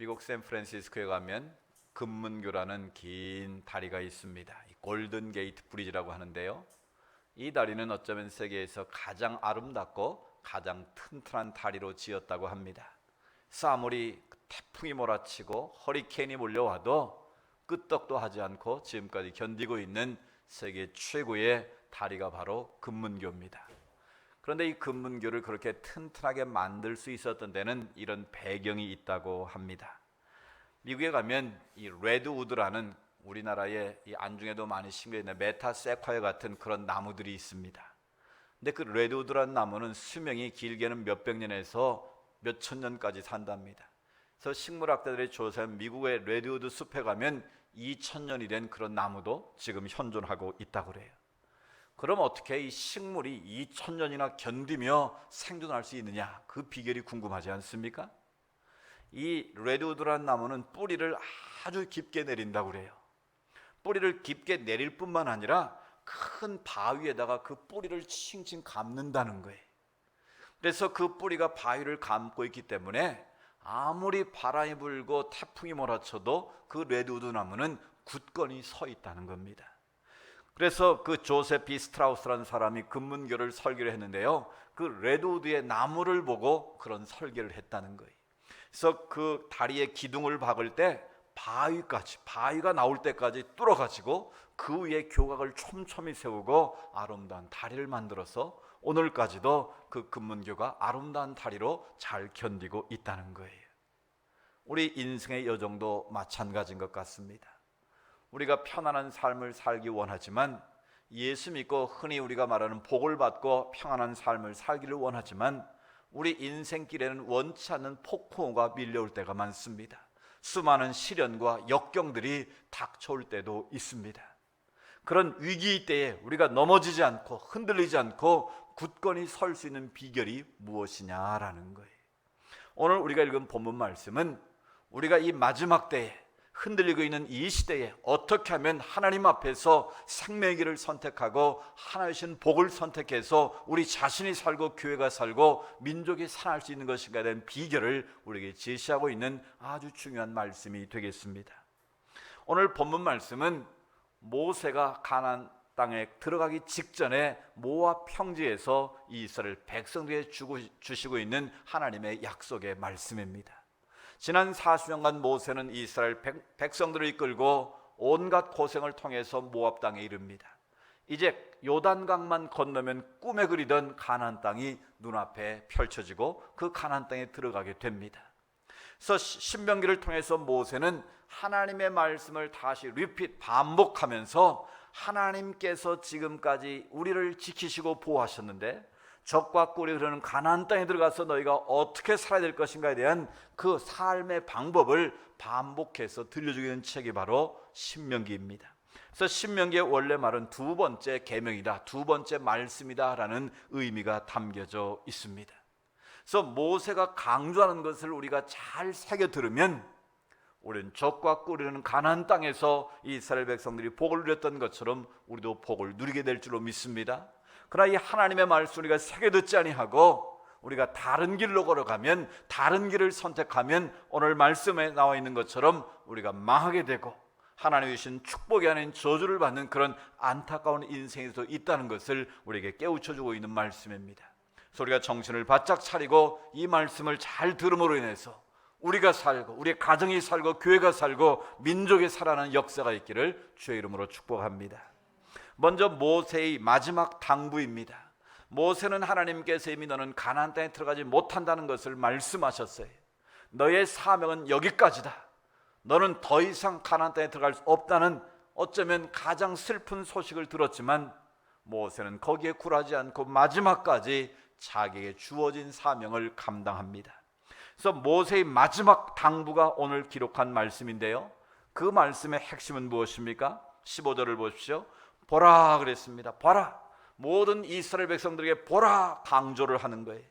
미국 샌프란시스코에 가면 금문교라는 긴 다리가 있습니다. 골든 게이트 브리지라고 하는데요, 이 다리는 어쩌면 세계에서 가장 아름답고 가장 튼튼한 다리로 지었다고 합니다. 그래서 아무리 태풍이 몰아치고 허리케인이 몰려와도 끄떡도 하지 않고 지금까지 견디고 있는 세계 최고의 다리가 바로 금문교입니다. 그런데 이 금문교를 그렇게 튼튼하게 만들 수 있었던 데는 이런 배경이 있다고 합니다. 미국에 가면 이 레드우드라는 우리나라의 이 안중에도 많이 심겨 있는 메타세콰이어 같은 그런 나무들이 있습니다. 근데 그 레드우드라는 나무는 수명이 길게는 몇백 년에서 몇천 년까지 산답니다. 그래서 식물학자들이 조사한 미국의 레드우드 숲에 가면 2000년이 된 그런 나무도 지금 현존하고 있다고 그래요. 그럼 어떻게 이 식물이 2000년이나 견디며 생존할 수 있느냐, 그 비결이 궁금하지 않습니까? 이 레드우드라는 나무는 뿌리를 아주 깊게 내린다고 그래요. 뿌리를 깊게 내릴 뿐만 아니라 큰 바위에다가 그 뿌리를 칭칭 감는다는 거예요. 그래서 그 뿌리가 바위를 감고 있기 때문에 아무리 바람이 불고 태풍이 몰아쳐도 그 레드우드 나무는 굳건히 서 있다는 겁니다. 그래서 그 조셉 B 스트라우스라는 사람이 금문교를 설계를 했는데요, 그 레드우드의 나무를 보고 그런 설계를 했다는 거예요. 그래서 그 다리에 기둥을 박을 때 바위가 나올 때까지 뚫어가지고 그 위에 교각을 촘촘히 세우고 아름다운 다리를 만들어서 오늘까지도 그 금문교가 아름다운 다리로 잘 견디고 있다는 거예요. 우리 인생의 여정도 마찬가지인 것 같습니다. 우리가 편안한 삶을 살기 원하지만, 예수 믿고 흔히 우리가 말하는 복을 받고 평안한 삶을 살기를 원하지만, 우리 인생길에는 원치 않는 폭풍우가 밀려올 때가 많습니다. 수많은 시련과 역경들이 닥쳐올 때도 있습니다. 그런 위기 때에 우리가 넘어지지 않고 흔들리지 않고 굳건히 설 수 있는 비결이 무엇이냐라는 거예요. 오늘 우리가 읽은 본문 말씀은 우리가 이 마지막 때에, 흔들리고 있는 이 시대에 어떻게 하면 하나님 앞에서 생명의 길을 선택하고 하나님 주신 복을 선택해서 우리 자신이 살고 교회가 살고 민족이 살아날 수 있는 것인가에 대한 비결을 우리에게 제시하고 있는 아주 중요한 말씀이 되겠습니다. 오늘 본문 말씀은 모세가 가나안 땅에 들어가기 직전에 모압 평지에서 이스라엘 백성들에게 주시고 있는 하나님의 약속의 말씀입니다. 지난 40년간 모세는 이스라엘 백성들을 이끌고 온갖 고생을 통해서 모압 땅에 이릅니다. 이제 요단강만 건너면 꿈에 그리던 가나안 땅이 눈앞에 펼쳐지고 그 가나안 땅에 들어가게 됩니다. 그래서 신명기를 통해서 모세는 하나님의 말씀을 다시 반복하면서 하나님께서 지금까지 우리를 지키시고 보호하셨는데 적과 꿀이 흐르는 가나안 땅에 들어가서 너희가 어떻게 살아야 될 것인가에 대한 그 삶의 방법을 반복해서 들려주는 책이 바로 신명기입니다. 그래서 신명기의 원래 말은 두 번째 계명이다, 두 번째 말씀이다 라는 의미가 담겨져 있습니다. 그래서 모세가 강조하는 것을 우리가 잘 새겨 들으면 우리는 적과 꿀이 흐르는 가나안 땅에서 이스라엘 백성들이 복을 누렸던 것처럼 우리도 복을 누리게 될 줄로 믿습니다. 그러나 이 하나님의 말씀을 우리가 새겨 듣지 아니하고 우리가 다른 길로 걸어가면, 다른 길을 선택하면 오늘 말씀에 나와 있는 것처럼 우리가 망하게 되고 하나님이 주신 축복이 아닌 저주를 받는 그런 안타까운 인생에서 있다는 것을 우리에게 깨우쳐주고 있는 말씀입니다. 그래서 우리가 정신을 바짝 차리고 이 말씀을 잘 들음으로 인해서 우리가 살고 우리의 가정이 살고 교회가 살고 민족이 살아나는 역사가 있기를 주의 이름으로 축복합니다. 먼저 모세의 마지막 당부입니다. 모세는 하나님께서 이미 너는 가나안 땅에 들어가지 못한다는 것을 말씀하셨어요. 너의 사명은 여기까지다. 너는 더 이상 가나안 땅에 들어갈 수 없다는 어쩌면 가장 슬픈 소식을 들었지만 모세는 거기에 굴하지 않고 마지막까지 자기에게 주어진 사명을 감당합니다. 그래서 모세의 마지막 당부가 오늘 기록한 말씀인데요, 그 말씀의 핵심은 무엇입니까? 15절을 보십시오. 보라 그랬습니다. 보라, 모든 이스라엘 백성들에게 보라 강조를 하는 거예요.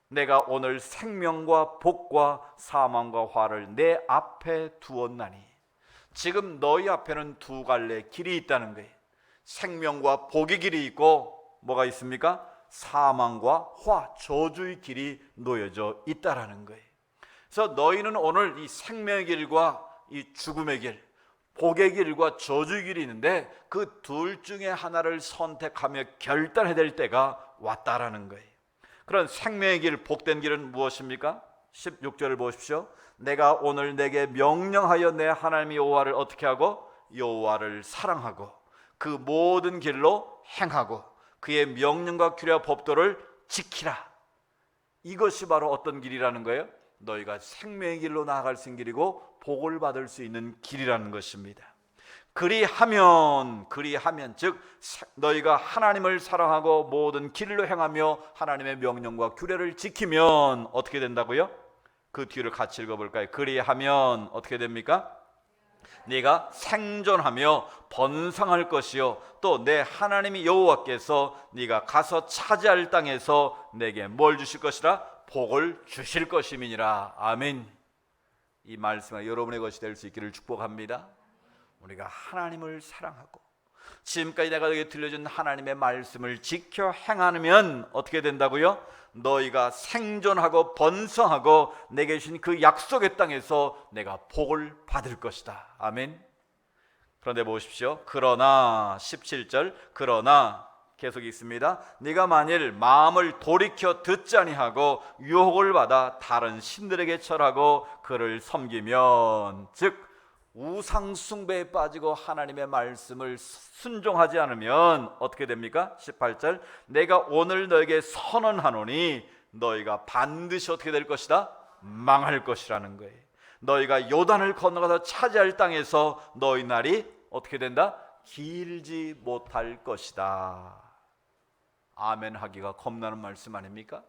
내가 오늘 생명과 복과 사망과 화를 내 앞에 두었나니. 지금 너희 앞에는 두 갈래 길이 있다는 거예요. 생명과 복의 길이 있고 뭐가 있습니까? 사망과 화, 저주의 길이 놓여져 있다라는 거예요. 그래서 너희는 오늘 이 생명의 길과 이 죽음의 길, 복의 길과 저주의 길이 있는데 그 둘 중에 하나를 선택하며 결단해야 될 때가 왔다라는 거예요. 그런 생명의 길, 복된 길은 무엇입니까? 16절을 보십시오. 내가 오늘 내게 명령하여 내 하나님 여호와를 어떻게 하고? 여호와를 사랑하고 그 모든 길로 행하고 그의 명령과 규례와 법도를 지키라. 이것이 바로 어떤 길이라는 거예요? 너희가 생명의 길로 나아갈 수 있는 길이고 복을 받을 수 있는 길이라는 것입니다. 그리하면 즉 너희가 하나님을 사랑하고 모든 길로 행하며 하나님의 명령과 규례를 지키면 어떻게 된다고요? 그 뒤를 같이 읽어볼까요? 그리하면 어떻게 됩니까? 네가 생존하며 번성할 것이요 또 내 하나님이 여호와께서 네가 가서 차지할 땅에서 내게 뭘 주실 것이라? 복을 주실 것임이니라. 아멘. 이 말씀이 여러분의 것이 될 수 있기를 축복합니다. 우리가 하나님을 사랑하고 지금까지 내가 너에게 들려준 하나님의 말씀을 지켜 행하면 어떻게 된다고요? 너희가 생존하고 번성하고 내게 주신 그 약속의 땅에서 내가 복을 받을 것이다. 아멘. 그런데 보십시오. 그러나 17절 그러나 계속 있습니다. 네가 만일 마음을 돌이켜 듣지 아니하고 유혹을 받아 다른 신들에게 절하고 그를 섬기면 즉 우상 숭배에 빠지고 하나님의 말씀을 순종하지 않으면 어떻게 됩니까? 18절 내가 오늘 너에게 선언하노니 너희가 반드시 어떻게 될 것이다? 망할 것이라는 거예요. 너희가 요단을 건너가서 차지할 땅에서 너희 날이 어떻게 된다? 길지 못할 것이다. 아멘 하기가 겁나는 말씀 아닙니까?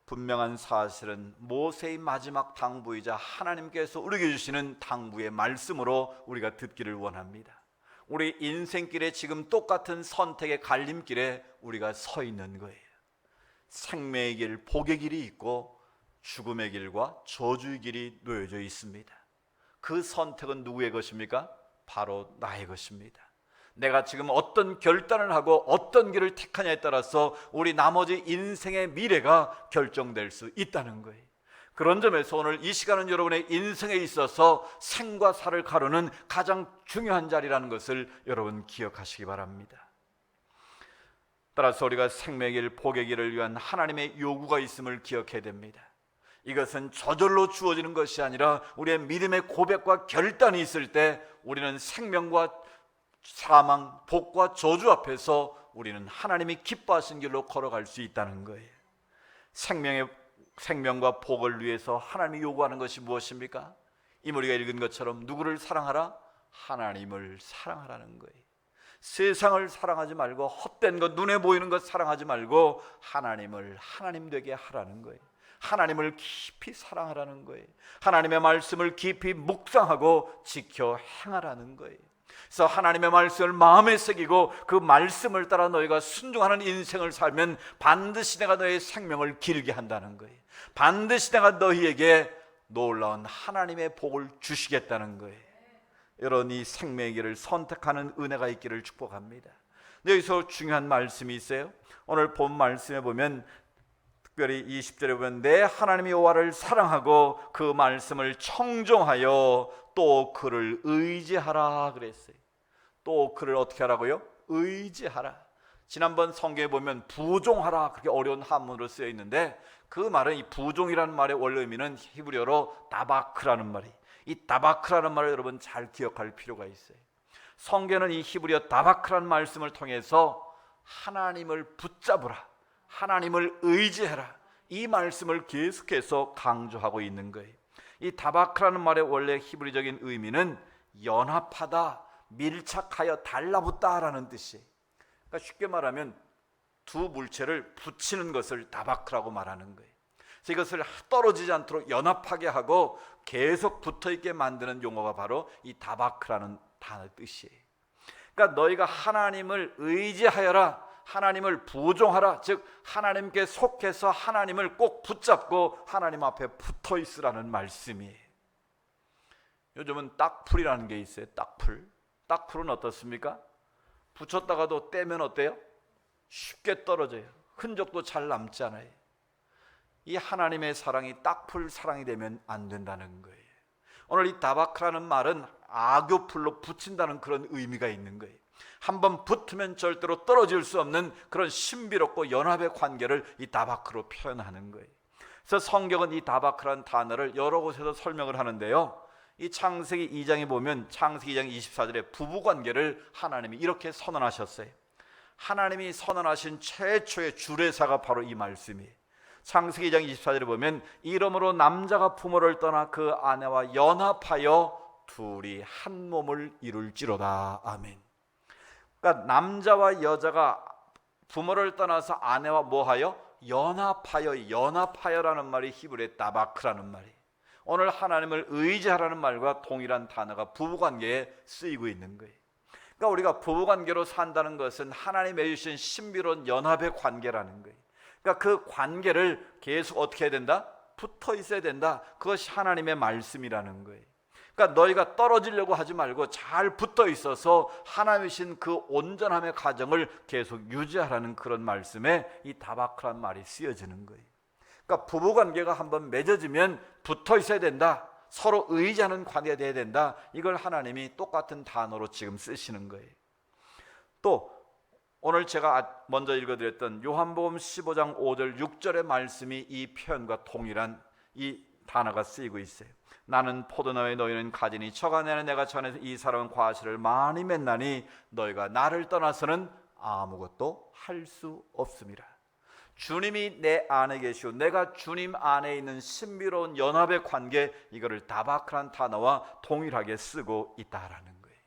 분명한 사실은 모세의 마지막 당부이자 하나님께서 우리에게 주시는 당부의 말씀으로 우리가 듣기를 원합니다. 우리 인생길에 지금 똑같은 선택의 갈림길에 우리가 서 있는 거예요. 생명의 길, 복의 길이 있고 죽음의 길과 저주의 길이 놓여져 있습니다. 그 선택은 누구의 것입니까? 바로 나의 것입니다. 내가 지금 어떤 결단을 하고 어떤 길을 택하냐에 따라서 우리 나머지 인생의 미래가 결정될 수 있다는 거예요. 그런 점에서 오늘 이 시간은 여러분의 인생에 있어서 생과 사를 가르는 가장 중요한 자리라는 것을 여러분 기억하시기 바랍니다. 따라서 우리가 생명의 길, 복의 길을 위한 하나님의 요구가 있음을 기억해야 됩니다. 이것은 저절로 주어지는 것이 아니라 우리의 믿음의 고백과 결단이 있을 때 우리는 생명과 사망, 복과 저주 앞에서 우리는 하나님이 기뻐하신 길로 걸어갈 수 있다는 거예요. 생명과 복을 위해서 하나님이 요구하는 것이 무엇입니까? 이 우리가 읽은 것처럼 누구를 사랑하라? 하나님을 사랑하라는 거예요. 세상을 사랑하지 말고 헛된 것, 눈에 보이는 것 사랑하지 말고 하나님을 하나님 되게 하라는 거예요. 하나님을 깊이 사랑하라는 거예요. 하나님의 말씀을 깊이 묵상하고 지켜 행하라는 거예요. 그래서 하나님의 말씀을 마음에 새기고 그 말씀을 따라 너희가 순종하는 인생을 살면 반드시 내가 너의 생명을 길게 한다는 거예요. 반드시 내가 너희에게 놀라운 하나님의 복을 주시겠다는 거예요. 여러분, 이 생명의 길을 선택하는 은혜가 있기를 축복합니다. 여기서 중요한 말씀이 있어요. 오늘 본 말씀에 보면 특별히 20절에 보면 내 하나님 여호와를 사랑하고 그 말씀을 청종하여 또 그를 의지하라 그랬어요. 또 그를 어떻게 하라고요? 의지하라. 지난번 성경에 보면 부종하라 그렇게 어려운 한문으로 쓰여 있는데 그 말은 이 부종이라는 말의 원래 의미는 히브리어로 다바크라는 말이, 이 다바크라는 말을 여러분 잘 기억할 필요가 있어요. 성경은 이 히브리어 다바크라는 말씀을 통해서 하나님을 붙잡으라, 하나님을 의지해라, 이 말씀을 계속해서 강조하고 있는 거예요. 이 다바크라는 말의 원래 히브리적인 의미는 연합하다, 밀착하여 달라붙다라는 뜻이에요. 그러니까 쉽게 말하면 두 물체를 붙이는 것을 다바크라고 말하는 거예요. 그래서 이것을 떨어지지 않도록 연합하게 하고 계속 붙어있게 만드는 용어가 바로 이 다바크라는 단어의 뜻이에요. 그러니까 너희가 하나님을 의지하여라, 하나님을 부종하라, 즉 하나님께 속해서 하나님을 꼭 붙잡고 하나님 앞에 붙어 있으라는 말씀이에요. 요즘은 딱풀이라는 게 있어요. 딱풀은 어떻습니까? 붙였다가도 떼면 어때요? 쉽게 떨어져요. 흔적도 잘 남지 않아요. 이 하나님의 사랑이 딱풀 사랑이 되면 안 된다는 거예요. 오늘 이 다바크라는 말은 악교풀로 붙인다는 그런 의미가 있는 거예요. 한번 붙으면 절대로 떨어질 수 없는 그런 신비롭고 연합의 관계를 이 다바크로 표현하는 거예요. 그래서 성경은 이 다바크라는 단어를 여러 곳에서 설명을 하는데요, 이 창세기 2장에 보면 창세기 2장 24절에 부부관계를 하나님이 이렇게 선언하셨어요. 하나님이 선언하신 최초의 주례사가 바로 이 말씀이에요. 창세기 2장 24절에 보면 이러므로 남자가 부모를 떠나 그 아내와 연합하여 둘이 한 몸을 이룰지로다. 아멘. 그러니까 남자와 여자가 부모를 떠나서 아내와 뭐하여? 연합하여라는 말이 히브리의 다바크라는 말이에요. 오늘 하나님을 의지하라는 말과 동일한 단어가 부부관계에 쓰이고 있는 거예요. 그러니까 우리가 부부관계로 산다는 것은 하나님이 맺으신 신비로운 연합의 관계라는 거예요. 그러니까 그 관계를 계속 어떻게 해야 된다? 붙어 있어야 된다. 그것이 하나님의 말씀이라는 거예요. 그러니까 너희가 떨어지려고 하지 말고 잘 붙어 있어서 하나님이신 그 온전함의 과정을 계속 유지하라는 그런 말씀에 이 다바크란 말이 쓰여지는 거예요. 그러니까 부부관계가 한번 맺어지면 붙어 있어야 된다. 서로 의지하는 관계가 돼야 된다. 이걸 하나님이 똑같은 단어로 지금 쓰시는 거예요. 또 오늘 제가 먼저 읽어드렸던 요한복음 15장 5절 6절의 말씀이 이 표현과 동일한 이 단어가 쓰이고 있어요. 나는 포도나무에 너희는 가지니 저가 내는 내가 전에서 이 사람은 과실을 많이 맺나니 너희가 나를 떠나서는 아무것도 할 수 없습니다. 주님이 내 안에 계시고 내가 주님 안에 있는 신비로운 연합의 관계, 이거를 다바크란 단어와 동일하게 쓰고 있다라는 거예요.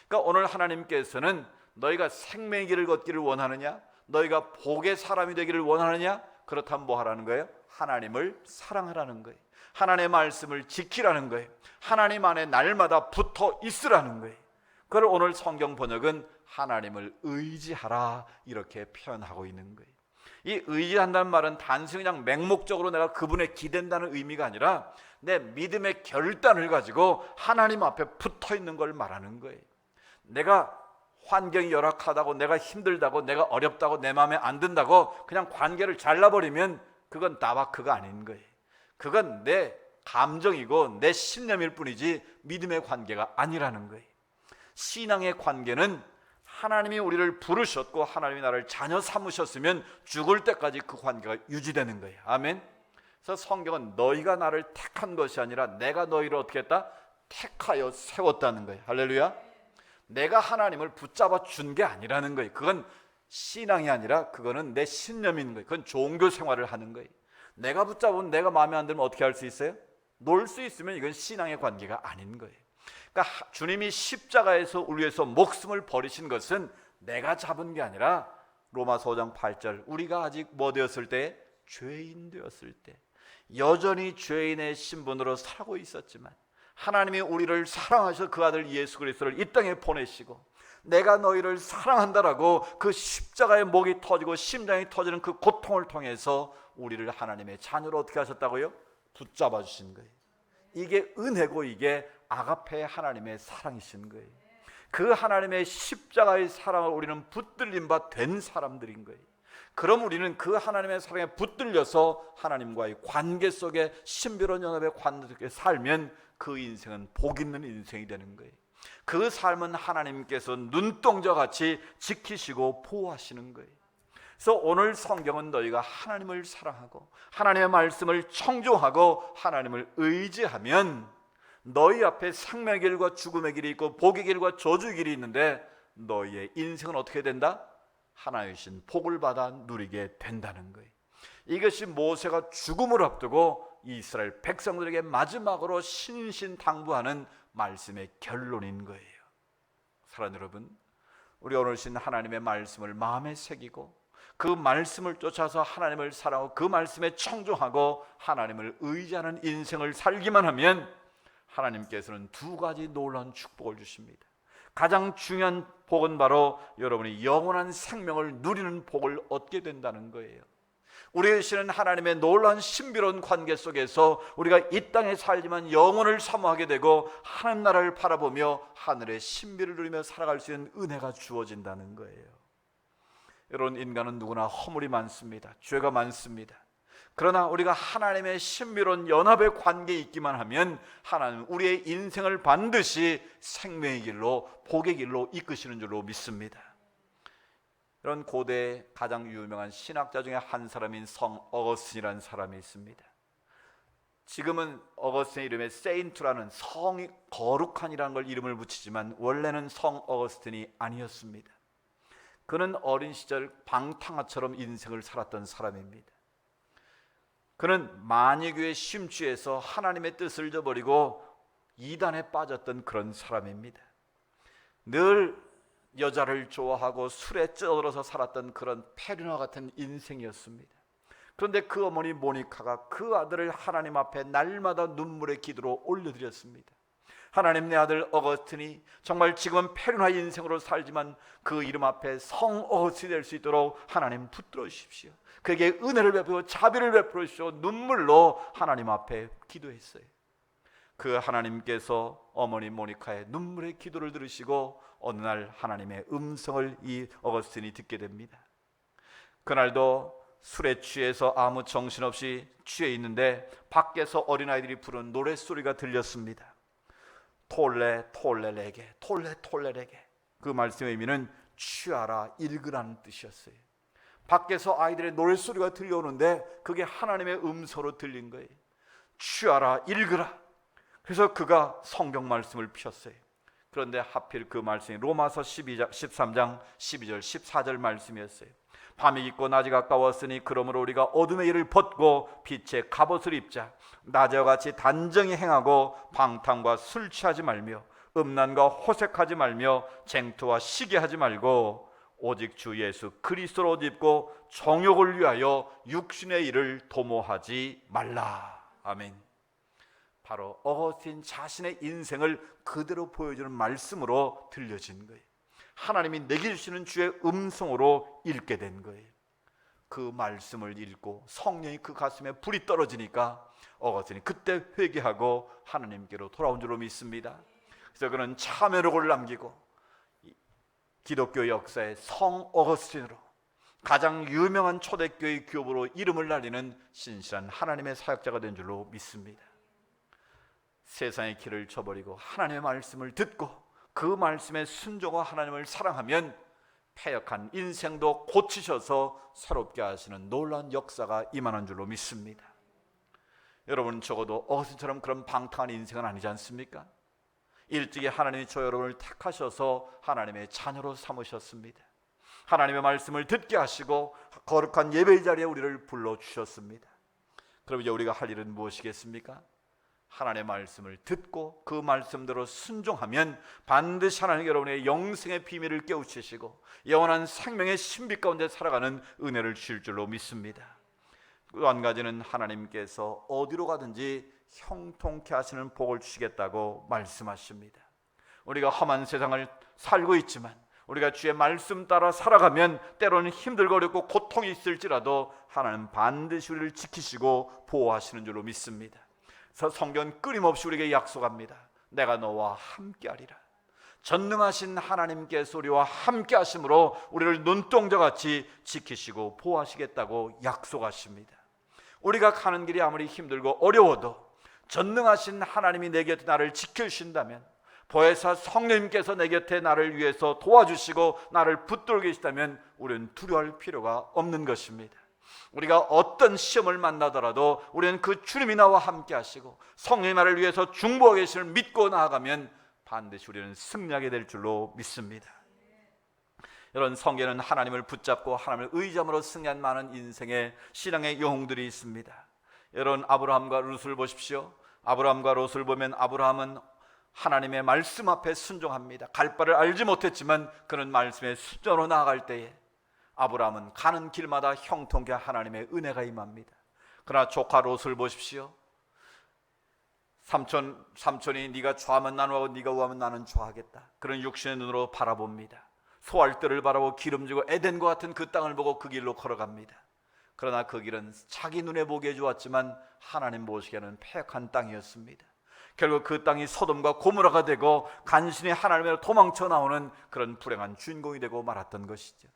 그러니까 오늘 하나님께서는 너희가 생명의 길을 걷기를 원하느냐? 너희가 복의 사람이 되기를 원하느냐? 그렇다면 뭐 하라는 거예요? 하나님을 사랑하라는 거예요. 하나님의 말씀을 지키라는 거예요. 하나님 안에 날마다 붙어 있으라는 거예요. 그걸 오늘 성경 번역은 하나님을 의지하라 이렇게 표현하고 있는 거예요. 이 의지한다는 말은 단순히 그냥 맹목적으로 내가 그분에 기댄다는 의미가 아니라 내 믿음의 결단을 가지고 하나님 앞에 붙어 있는 걸 말하는 거예요. 내가 환경이 열악하다고, 내가 힘들다고, 내가 어렵다고, 내 마음에 안 든다고 그냥 관계를 잘라버리면 그건 다바크가 아닌 거예요. 그건 내 감정이고 내 신념일 뿐이지 믿음의 관계가 아니라는 거예요. 신앙의 관계는 하나님이 우리를 부르셨고 하나님이 나를 자녀 삼으셨으면 죽을 때까지 그 관계가 유지되는 거예요. 아멘. 그래서 성경은 너희가 나를 택한 것이 아니라 내가 너희를 어떻게 했다? 택하여 세웠다는 거예요. 할렐루야. 내가 하나님을 붙잡아 준 게 아니라는 거예요. 그건 신앙이 아니라 그거는 내 신념인 거예요. 그건 종교 생활을 하는 거예요. 내가 붙잡으면 내가 마음에 안 들면 어떻게 할 수 있어요? 놀 수 있으면 이건 신앙의 관계가 아닌 거예요. 그러니까 주님이 십자가에서 우리 위해서 목숨을 버리신 것은 내가 잡은 게 아니라 로마서 5장 8절 우리가 아직 뭐 되었을 때? 죄인 되었을 때 여전히 죄인의 신분으로 살고 있었지만 하나님이 우리를 사랑하셔서 그 아들 예수 그리스도를 이 땅에 보내시고 내가 너희를 사랑한다라고 그 십자가의 목이 터지고 심장이 터지는 그 고통을 통해서 우리를 하나님의 자녀로 어떻게 하셨다고요? 붙잡아 주신 거예요. 이게 은혜고 이게 아가페 하나님의 사랑이신 거예요. 그 하나님의 십자가의 사랑을 우리는 붙들린 바 된 사람들인 거예요. 그럼 우리는 그 하나님의 사랑에 붙들려서 하나님과의 관계 속에 신비로운 연합의 관계 속에 살면 그 인생은 복 있는 인생이 되는 거예요. 그 삶은 하나님께서 눈동자같이 지키시고 보호하시는 거예요. 그래서 오늘 성경은 너희가 하나님을 사랑하고 하나님의 말씀을 청종하고 하나님을 의지하면 너희 앞에 생명의 길과 죽음의 길이 있고 복의 길과 저주의 길이 있는데 너희의 인생은 어떻게 된다? 하나님의 신 복을 받아 누리게 된다는 거예요. 이것이 모세가 죽음을 앞두고 이스라엘 백성들에게 마지막으로 신신당부하는 말씀의 결론인 거예요. 사랑하는 여러분, 우리 오늘 신 하나님의 말씀을 마음에 새기고 그 말씀을 쫓아서 하나님을 사랑하고 그 말씀에 청종하고 하나님을 의지하는 인생을 살기만 하면 하나님께서는 두 가지 놀라운 축복을 주십니다. 가장 중요한 복은 바로 여러분이 영원한 생명을 누리는 복을 얻게 된다는 거예요. 우리 계시는 하나님의 놀라운 신비로운 관계 속에서 우리가 이 땅에 살지만 영혼을 사모하게 되고 하나님 나라를 바라보며 하늘의 신비를 누리며 살아갈 수 있는 은혜가 주어진다는 거예요. 여러분, 인간은 누구나 허물이 많습니다. 죄가 많습니다. 그러나 우리가 하나님의 신비로운 연합의 관계에 있기만 하면 하나님 우리의 인생을 반드시 생명의 길로, 복의 길로 이끄시는 줄로 믿습니다. 이런 고대 가장 유명한 신학자 중에 한 사람인 성 어거스틴이라는 사람이 있습니다. 지금은 어거스틴의 이름에 세인트라는 성이 거룩한이라는 걸 이름을 붙이지만 원래는 성 어거스틴이 아니었습니다. 그는 어린 시절 방탕아처럼 인생을 살았던 사람입니다. 그는 만이교에 심취해서 하나님의 뜻을 저버리고 이단에 빠졌던 그런 사람입니다. 늘 여자를 좋아하고 술에 쩌들어서 살았던 그런 페르나 같은 인생이었습니다. 그런데 그 어머니 모니카가 그 아들을 하나님 앞에 날마다 눈물의 기도로 올려드렸습니다. 하나님, 내 아들 어거스틴이 정말 지금은 페르나 인생으로 살지만 그 이름 앞에 성 어거스틴이 될 수 있도록 하나님 붙들어 주십시오. 그에게 은혜를 베풀고 자비를 베풀어 주시오. 눈물로 하나님 앞에 기도했어요. 그 하나님께서 어머니 모니카의 눈물의 기도를 들으시고 어느 날 하나님의 음성을 이 어거스틴이 듣게 됩니다. 그날도 술에 취해서 아무 정신없이 취해 있는데 밖에서 어린아이들이 부르는 노랫소리가 들렸습니다. 톨레 톨레 레게, 톨레 톨레 레게. 그 말씀의 의미는 취하라 읽으라는 뜻이었어요. 밖에서 아이들의 노랫소리가 들려오는데 그게 하나님의 음성으로 들린 거예요. 취하라 읽으라. 그래서 그가 성경 말씀을 폈어요. 그런데 하필 그 말씀이 로마서 13장 12절 14절 말씀이었어요. 밤이 깊고 낮이 가까웠으니 그러므로 우리가 어둠의 일을 벗고 빛의 갑옷을 입자. 낮에와 같이 단정히 행하고 방탕과 술 취하지 말며 음란과 호색하지 말며 쟁투와 시기하지 말고 오직 주 예수 그리스도로 옷 입고 정욕을 위하여 육신의 일을 도모하지 말라. 아멘. 바로 어거스틴 자신의 인생을 그대로 보여주는 말씀으로 들려진 거예요. 하나님이 내게 주시는 주의 음성으로 읽게 된 거예요. 그 말씀을 읽고 성령이 그 가슴에 불이 떨어지니까 어거스틴이 그때 회개하고 하나님께로 돌아온 줄로 믿습니다. 그래서 그는 참회록을 남기고 기독교 역사의 성 어거스틴으로 가장 유명한 초대교회 교부로 이름을 날리는 신실한 하나님의 사역자가 된 줄로 믿습니다. 세상의 길을 저버리고 하나님의 말씀을 듣고 그 말씀에 순종하고 하나님을 사랑하면 패역한 인생도 고치셔서 새롭게 하시는 놀라운 역사가 임하는 줄로 믿습니다. 여러분, 적어도 어거스틴처럼 그런 방탕한 인생은 아니지 않습니까? 일찍이 하나님이 저 여러분을 택하셔서 하나님의 자녀로 삼으셨습니다. 하나님의 말씀을 듣게 하시고 거룩한 예배의 자리에 우리를 불러주셨습니다. 그럼 이제 우리가 할 일은 무엇이겠습니까? 하나님의 말씀을 듣고 그 말씀대로 순종하면 반드시 하나님 여러분의 영생의 비밀을 깨우치시고 영원한 생명의 신비 가운데 살아가는 은혜를 주실 줄로 믿습니다. 또 한 가지는 하나님께서 어디로 가든지 형통케 하시는 복을 주시겠다고 말씀하십니다. 우리가 험한 세상을 살고 있지만 우리가 주의 말씀 따라 살아가면 때로는 힘들고 어렵고 고통이 있을지라도 하나님 반드시 우리를 지키시고 보호하시는 줄로 믿습니다. 그래서 성경은 끊임없이 우리에게 약속합니다. 내가 너와 함께하리라. 전능하신 하나님께서 우리와 함께 하심으로 우리를 눈동자같이 지키시고 보호하시겠다고 약속하십니다. 우리가 가는 길이 아무리 힘들고 어려워도 전능하신 하나님이 내 곁에 나를 지켜주신다면, 보혜사 성령님께서 내 곁에 나를 위해서 도와주시고 나를 붙들고 계시다면 우리는 두려워할 필요가 없는 것입니다. 우리가 어떤 시험을 만나더라도 우리는 그 주님이 나와 함께 하시고 성령이 나를 위해서 중보하고 계심을 믿고 나아가면 반드시 우리는 승리하게 될 줄로 믿습니다. 이런 성경에는 하나님을 붙잡고 하나님을 의지함으로 승리한 많은 인생의 신앙의 영웅들이 있습니다. 여러분, 아브라함과 롯을 보십시오. 아브라함과 롯을 보면 아브라함은 하나님의 말씀 앞에 순종합니다. 갈 바를 알지 못했지만 그는 말씀에 순종으로 나아갈 때에 아브라함은 가는 길마다 형통케 하나님의 은혜가 임합니다. 그러나 조카 롯을 보십시오. 삼촌이 네가 좌하면 나는 우하고 네가 우하면 나는 좌하겠다. 그런 육신의 눈으로 바라봅니다. 소할 뜰을 바라보고 기름지고 에덴과 같은 그 땅을 보고 그 길로 걸어갑니다. 그러나 그 길은 자기 눈에 보기에 좋았지만 하나님 보시기에는 패역한 땅이었습니다. 결국 그 땅이 소돔과 고모라가 되고 간신히 하나님으로 도망쳐 나오는 그런 불행한 주인공이 되고 말았던 것이죠.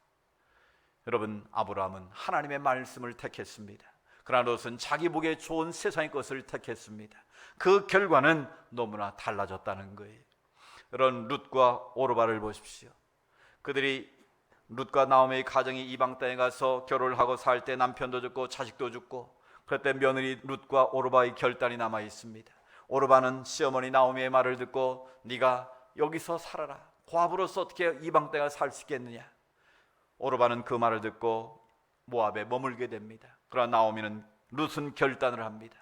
여러분, 아브라함은 하나님의 말씀을 택했습니다. 그러나 롯은 자기 보기에 좋은 세상의 것을 택했습니다. 그 결과는 너무나 달라졌다는 거예요. 그런 룻과 오르바를 보십시오. 그들이 룻과 나오미의 가정이 이방 땅에 가서 결혼을 하고 살 때 남편도 죽고 자식도 죽고, 그럴 때 며느리 룻과 오르바의 결단이 남아 있습니다. 오르바는 시어머니 나오미의 말을 듣고 네가 여기서 살아라, 과부로서 어떻게 이방 땅에 살 수 있겠느냐. 오르바는 그 말을 듣고 모압에 머물게 됩니다. 그러나 나오미는 룻은 결단을 합니다.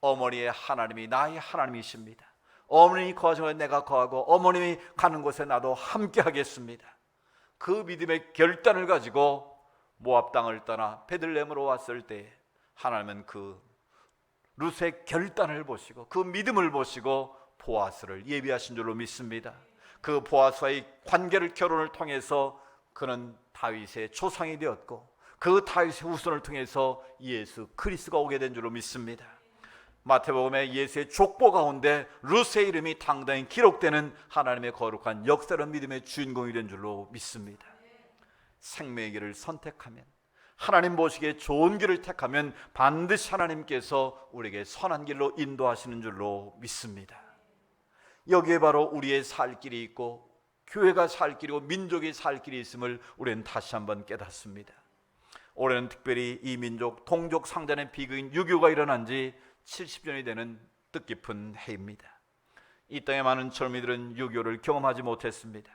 어머니의 하나님이 나의 하나님이십니다. 어머님이 거하신 곳에 내가 거하고 어머님이 가는 곳에 나도 함께 하겠습니다. 그 믿음의 결단을 가지고 모압 땅을 떠나 베들레헴으로 왔을 때 하나님은 그 룻의 결단을 보시고 그 믿음을 보시고 보아스를 예비하신 줄로 믿습니다. 그 보아스와의 관계를, 결혼을 통해서 그는 다윗의 조상이 되었고 그 다윗의 후손을 통해서 예수 그리스도가 오게 된 줄로 믿습니다. 마태복음에 예수의 족보 가운데 룻의 이름이 당당히 기록되는 하나님의 거룩한 역사로운 믿음의 주인공이 된 줄로 믿습니다. 생명의 길을 선택하면, 하나님 보시기에 좋은 길을 택하면 반드시 하나님께서 우리에게 선한 길로 인도하시는 줄로 믿습니다. 여기에 바로 우리의 살 길이 있고 교회가 살 길이고 민족이 살 길이 있음을 우리는 다시 한번 깨닫습니다. 올해는 특별히 이 민족 동족 상잔의 비극인 유교가 일어난 지 70년이 되는 뜻깊은 해입니다. 이 땅의 많은 젊은이들은 유교를 경험하지 못했습니다.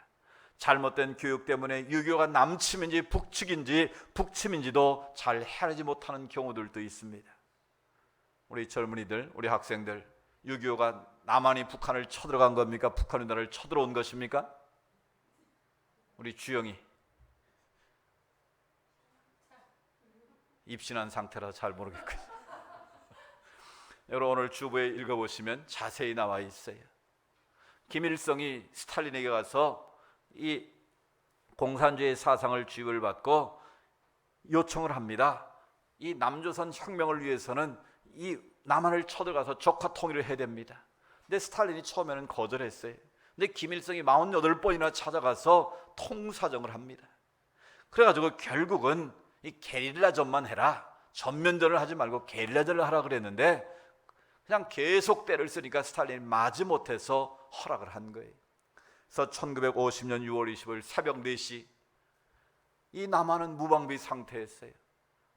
잘못된 교육 때문에 유교가 남침인지 북측인지 북침인지도 잘 헤아리지 못하는 경우들도 있습니다. 우리 젊은이들, 우리 학생들, 유교가 남한이 북한을 쳐들어간 겁니까? 북한이 나라를 쳐들어온 것입니까? 우리 주영이 입신한 상태라 잘 모르겠군요. 여러분 오늘 주보에 읽어보시면 자세히 나와 있어요. 김일성이 스탈린에게 가서 이 공산주의 사상을 주입을 받고 요청을 합니다. 이 남조선 혁명을 위해서는 이 남한을 쳐들어가서 적화 통일을 해야 됩니다. 근데 스탈린이 처음에는 거절했어요. 근데 김일성이 48번이나 찾아가서 통사정을 합니다. 그래가지고 결국은 이 게릴라전만 해라, 전면전을 하지 말고 게릴라전을 하라 그랬는데 그냥 계속 때를 쓰니까 스탈린이 마지못해서 허락을 한 거예요. 그래서 1950년 6월 20일 새벽 4시 이 남한은 무방비 상태였어요.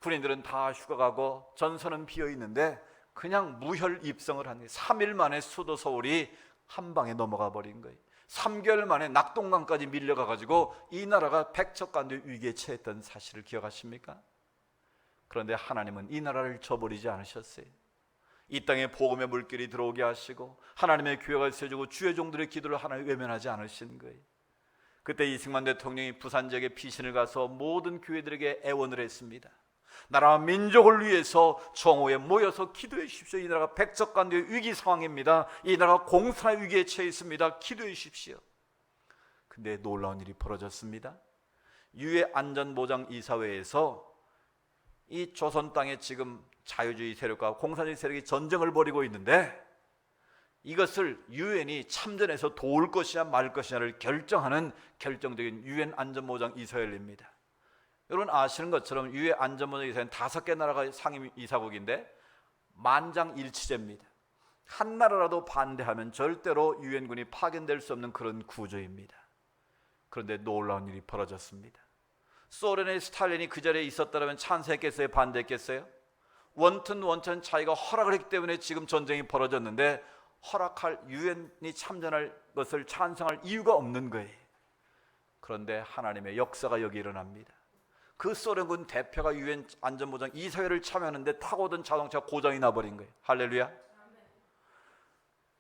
군인들은 다 휴가 가고 전선은 비어 있는데 그냥 무혈 입성을 한 거예요. 3일 만에 수도 서울이 한 방에 넘어가 버린 거예요. 3개월 만에 낙동강까지 밀려가 가지고 이 나라가 백척간도 위기에 처했던 사실을 기억하십니까? 그런데 하나님은 이 나라를 저버리지 않으셨어요. 이 땅에 복음의 물길이 들어오게 하시고 하나님의 교회가 세워지고 주의 종들의 기도를 하나님 외면하지 않으신 거예요. 그때 이승만 대통령이 부산 지역에 피신을 가서 모든 교회들에게 애원을 했습니다. 나라와 민족을 위해서 정오에 모여서 기도해 주십시오. 이 나라가 백척간도의 위기 상황입니다. 이 나라가 공산의 위기에 처해 있습니다. 기도해 주십시오. 근데 놀라운 일이 벌어졌습니다. 유해 안전보장 이사회에서 이 조선 땅에 지금 자유주의 세력과 공산주의 세력이 전쟁을 벌이고 있는데 이것을 유엔이 참전해서 도울 것이냐 말 것이냐를 결정하는 결정적인 유엔 안전보장 이사회를 냅니다. 여러분 아시는 것처럼 유엔 안전보장 이사회는 5개 나라가 상임 이사국인데 만장일치제입니다. 한 나라라도 반대하면 절대로 유엔군이 파견될 수 없는 그런 구조입니다. 그런데 놀라운 일이 벌어졌습니다. 소련의 스탈린이 그 자리에 있었다면 찬성했겠어요? 반대했겠어요? 원천 차이가 허락을 했기 때문에 지금 전쟁이 벌어졌는데 허락할 유엔이 참전할 것을 찬성할 이유가 없는 거예요. 그런데 하나님의 역사가 여기 일어납니다. 그 소련군 대표가 유엔 안전보장 이사회를 참여하는데 타고 오던 자동차 고장이 나버린 거예요. 할렐루야.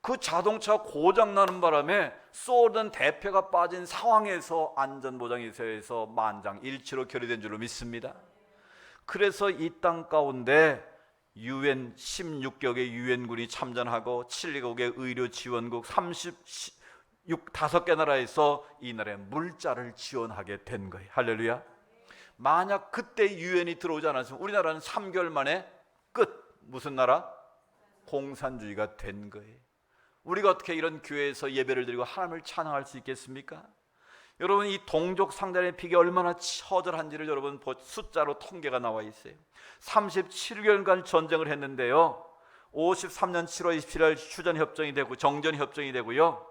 그 자동차 고장 나는 바람에 소련 대표가 빠진 상황에서 안전보장 이사회에서 만장일치로 결의된 줄로 믿습니다. 그래서 이 땅 가운데 유엔 16개국의 유엔군이 참전하고 7개국의 의료 지원국 5개 나라에서 이 나라의 물자를 지원하게 된 거예요. 할렐루야. 만약 그때 유엔이 들어오지 않았으면 우리나라는 3개월 만에 끝. 무슨 나라? 공산주의가 된 거예요. 우리가 어떻게 이런 교회에서 예배를 드리고 하나님을 찬양할 수 있겠습니까? 여러분, 이 동족 상잔의 픽이 얼마나 처절한지를 여러분 숫자로 통계가 나와 있어요. 37개월간 전쟁을 했는데요, 53년 7월 27일 휴전협정이 되고 정전협정이 되고요,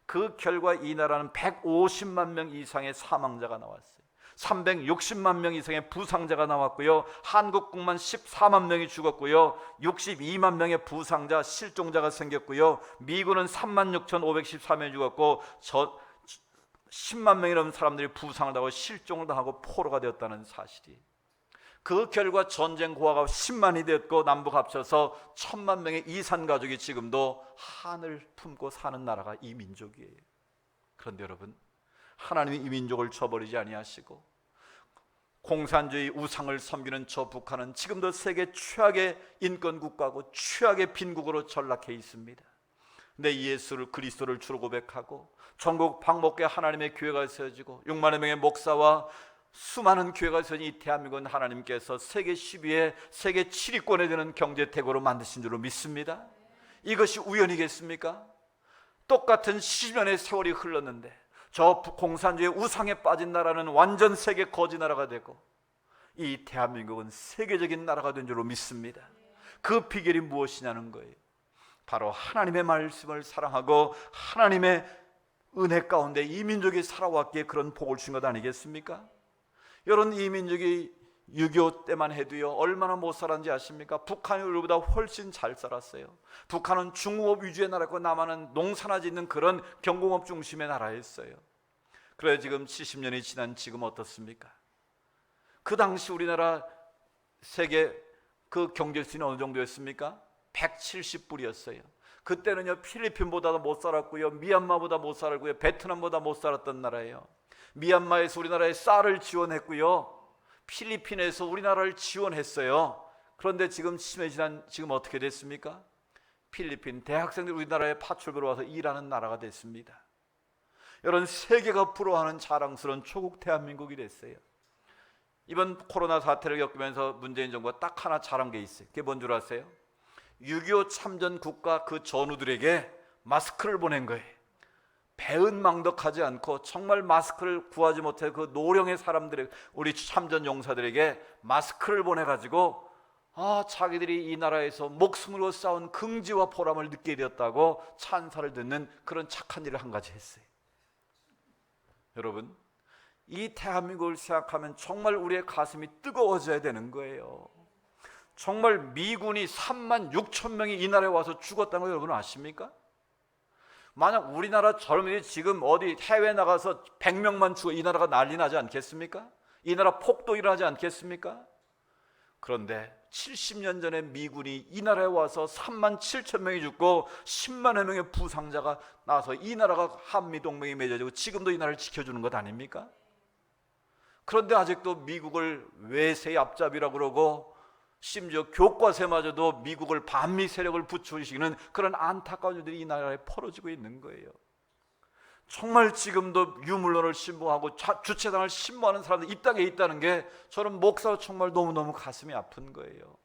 그 결과 이 나라는 150만 명 이상의 사망자가 나왔어요. 360만 명 이상의 부상자가 나왔고요, 한국군만 14만 명이 죽었고요, 62만 명의 부상자, 실종자가 생겼고요, 미군은 36,513명이 죽었고 10만 명이 넘는 사람들이 부상을 당하고 실종을 당하고 포로가 되었다는 사실이, 그 결과 전쟁 고아가 10만이 되었고 남북 합쳐서 1,000만 명의 이산 가족이 지금도 한을 품고 사는 나라가 이 민족이에요. 그런데 여러분, 하나님이 이 민족을 저버리지 아니하시고 공산주의 우상을 섬기는 저 북한은 지금도 세계 최악의 인권 국가고 최악의 빈국으로 전락해 있습니다. 내 예수를, 그리스도를 주로 고백하고 전국 방목계 하나님의 교회가 세워지고 6만여 명의 목사와 수많은 교회가 세워진 이 대한민국은 하나님께서 세계 10위에 세계 7위권에 드는 경제대국으로 만드신 줄로 믿습니다. 이것이 우연이겠습니까? 똑같은 10년의 세월이 흘렀는데 저 공산주의 우상에 빠진 나라는 완전 세계 거지 나라가 되고 이 대한민국은 세계적인 나라가 된 줄로 믿습니다. 그 비결이 무엇이냐는 거예요. 바로 하나님의 말씀을 사랑하고 하나님의 은혜 가운데 이 민족이 살아왔기에 그런 복을 준 것 아니겠습니까? 여러분, 이 민족이 6.25 때만 해도요 얼마나 못 살았는지 아십니까? 북한이 우리보다 훨씬 잘 살았어요. 북한은 중공업 위주의 나라고 남한은 농사나 짓는 그런 경공업 중심의 나라였어요. 그래 지금 70년이 지난 지금 어떻습니까? 그 당시 우리나라 세계 그 경제수준이 어느 정도였습니까? 170불이었어요. 그때는요 필리핀보다도 못 살았고요, 미얀마보다 못 살았고요, 베트남보다 못 살았던 나라예요. 미얀마에서 우리나라에 쌀을 지원했고요, 필리핀에서 우리나라를 지원했어요. 그런데 지금 심해지난 지금 어떻게 됐습니까? 필리핀 대학생들이 우리나라에 파출부로 와서 일하는 나라가 됐습니다. 여러분, 세계가 부러워하는 자랑스러운 초국 대한민국이 됐어요. 이번 코로나 사태를 겪으면서 문재인 정부가 딱 하나 잘한 게 있어요. 그게 뭔 줄 아세요? 6.25 참전 국가 그 전우들에게 마스크를 보낸 거예요. 배은망덕하지 않고 정말 마스크를 구하지 못해 그 노령의 사람들에게, 우리 참전 용사들에게 마스크를 보내가지고 자기들이 이 나라에서 목숨으로 싸운 긍지와 보람을 느끼게 되었다고 찬사를 듣는 그런 착한 일을 한 가지 했어요. 여러분, 이 대한민국을 생각하면 정말 우리의 가슴이 뜨거워져야 되는 거예요. 정말 미군이 3만 6천 명이 이 나라에 와서 죽었다는 거 여러분 아십니까? 만약 우리나라 젊은이들이 지금 어디 해외 나가서 100명만 죽어 이 나라가 난리 나지 않겠습니까? 이 나라 폭도 일어나지 않겠습니까? 그런데 70년 전에 미군이 이 나라에 와서 3만 7천 명이 죽고 10만여 명의 부상자가 나서 이 나라가 한미동맹이 맺어지고 지금도 이 나라를 지켜주는 것 아닙니까? 그런데 아직도 미국을 외세의 앞잡이라고 그러고 심지어 교과서마저도 미국을 반미 세력을 부추기시는 그런 안타까운 일들이 이 나라에 벌어지고 있는 거예요. 정말 지금도 유물론을 신봉하고 주체당을 신봉하는 사람들이 이 땅에 있다는 게 저는 목사로 정말 너무너무 가슴이 아픈 거예요.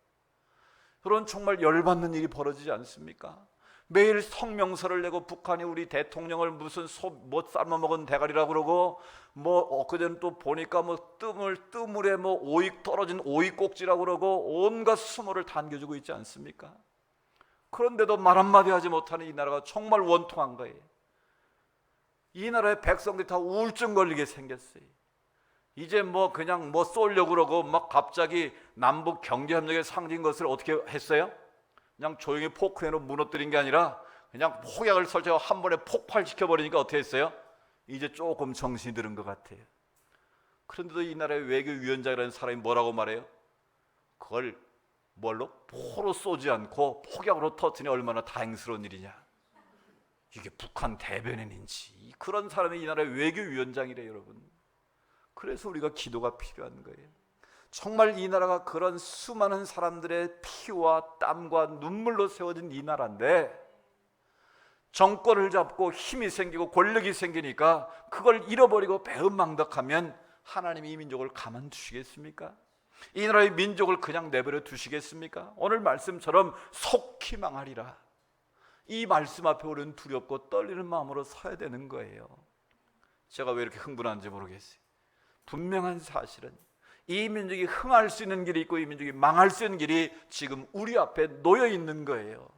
그런 정말 열받는 일이 벌어지지 않습니까? 매일 성명서를 내고 북한이 우리 대통령을 무슨 못 삶아먹은 대가리라고 그러고 엊그제는 또 보니까 뜨물에 오이 떨어진 오이 꼭지라고 그러고 온갖 수모를 단겨주고 있지 않습니까? 그런데도 말 한마디 하지 못하는 이 나라가 정말 원통한 거예요. 이 나라의 백성들이 다 우울증 걸리게 생겼어요. 이제 그냥 쏠려고 그러고 갑자기 남북 경제협력의 상징 것을 어떻게 했어요? 그냥 조용히 포크해로 무너뜨린 게 아니라 그냥 폭약을 설치하고 한 번에 폭발시켜버리니까 어떻게 했어요? 이제 조금 정신이 들은 것 같아요. 그런데도 이 나라의 외교위원장이라는 사람이 뭐라고 말해요? 그걸 포로 쏘지 않고 폭약으로 터뜨리니 얼마나 다행스러운 일이냐. 이게 북한 대변인인지 그런 사람이 이 나라의 외교위원장이래요, 여러분. 그래서 우리가 기도가 필요한 거예요. 정말 이 나라가 그런 수많은 사람들의 피와 땀과 눈물로 세워진 이 나라인데 정권을 잡고 힘이 생기고 권력이 생기니까 그걸 잃어버리고 배은망덕하면 하나님이 이 민족을 가만두시겠습니까? 이 나라의 민족을 그냥 내버려 두시겠습니까? 오늘 말씀처럼 속히 망하리라. 이 말씀 앞에 우리는 두렵고 떨리는 마음으로 서야 되는 거예요. 제가 왜 이렇게 흥분하는지 모르겠어요. 분명한 사실은 이 민족이 흥할 수 있는 길이 있고 이 민족이 망할 수 있는 길이 지금 우리 앞에 놓여 있는 거예요.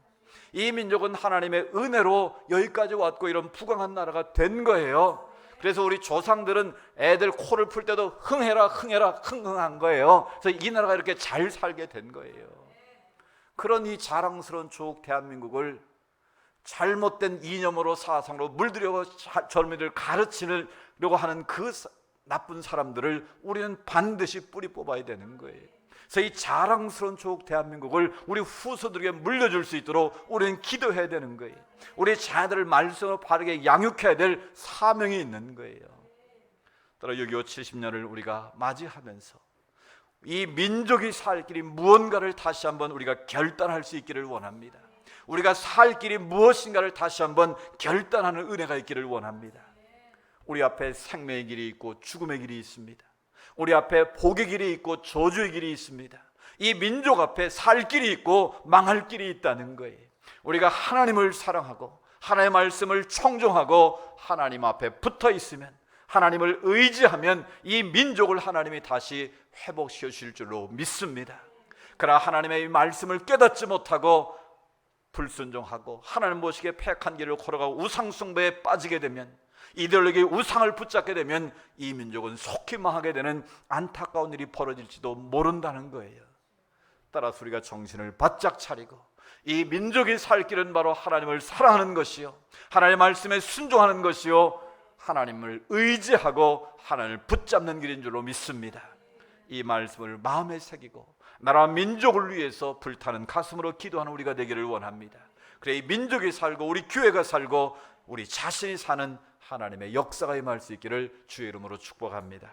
이 민족은 하나님의 은혜로 여기까지 왔고 이런 부강한 나라가 된 거예요. 그래서 우리 조상들은 애들 코를 풀 때도 흥해라 흥해라 흥흥한 거예요. 그래서 이 나라가 이렇게 잘 살게 된 거예요. 그런 이 자랑스러운 조국 대한민국을 잘못된 이념으로 사상으로 물들여고 젊은이들 가르치려고 하는 그 나쁜 사람들을 우리는 반드시 뿌리 뽑아야 되는 거예요. 그래서 이 자랑스러운 조국 대한민국을 우리 후손들에게 물려줄 수 있도록 우리는 기도해야 되는 거예요. 우리 자녀들을 말씀으로 바르게 양육해야 될 사명이 있는 거예요. 따라 6.25 70년을 우리가 맞이하면서 이 민족이 살 길이 무언가를 다시 한번 우리가 결단할 수 있기를 원합니다. 우리가 살 길이 무엇인가를 다시 한번 결단하는 은혜가 있기를 원합니다. 우리 앞에 생명의 길이 있고 죽음의 길이 있습니다. 우리 앞에 복의 길이 있고 저주의 길이 있습니다. 이 민족 앞에 살 길이 있고 망할 길이 있다는 거예요. 우리가 하나님을 사랑하고 하나님의 말씀을 청종하고 하나님 앞에 붙어 있으면, 하나님을 의지하면 이 민족을 하나님이 다시 회복시켜 주실 줄로 믿습니다. 그러나 하나님의 말씀을 깨닫지 못하고 불순종하고 하나님 모시기에 폐악한 길을 걸어가고 우상숭배에 빠지게 되면, 이들에게 우상을 붙잡게 되면 이 민족은 속히 망하게 되는 안타까운 일이 벌어질지도 모른다는 거예요. 따라서 우리가 정신을 바짝 차리고 이 민족이 살 길은 바로 하나님을 사랑하는 것이요, 하나님의 말씀에 순종하는 것이요, 하나님을 의지하고 하나님을 붙잡는 길인 줄로 믿습니다. 이 말씀을 마음에 새기고 나라와 민족을 위해서 불타는 가슴으로 기도하는 우리가 되기를 원합니다. 그래 이 민족이 살고 우리 교회가 살고 우리 자신이 사는 하나님의 역사가 임할 수 있기를 주의 이름으로 축복합니다.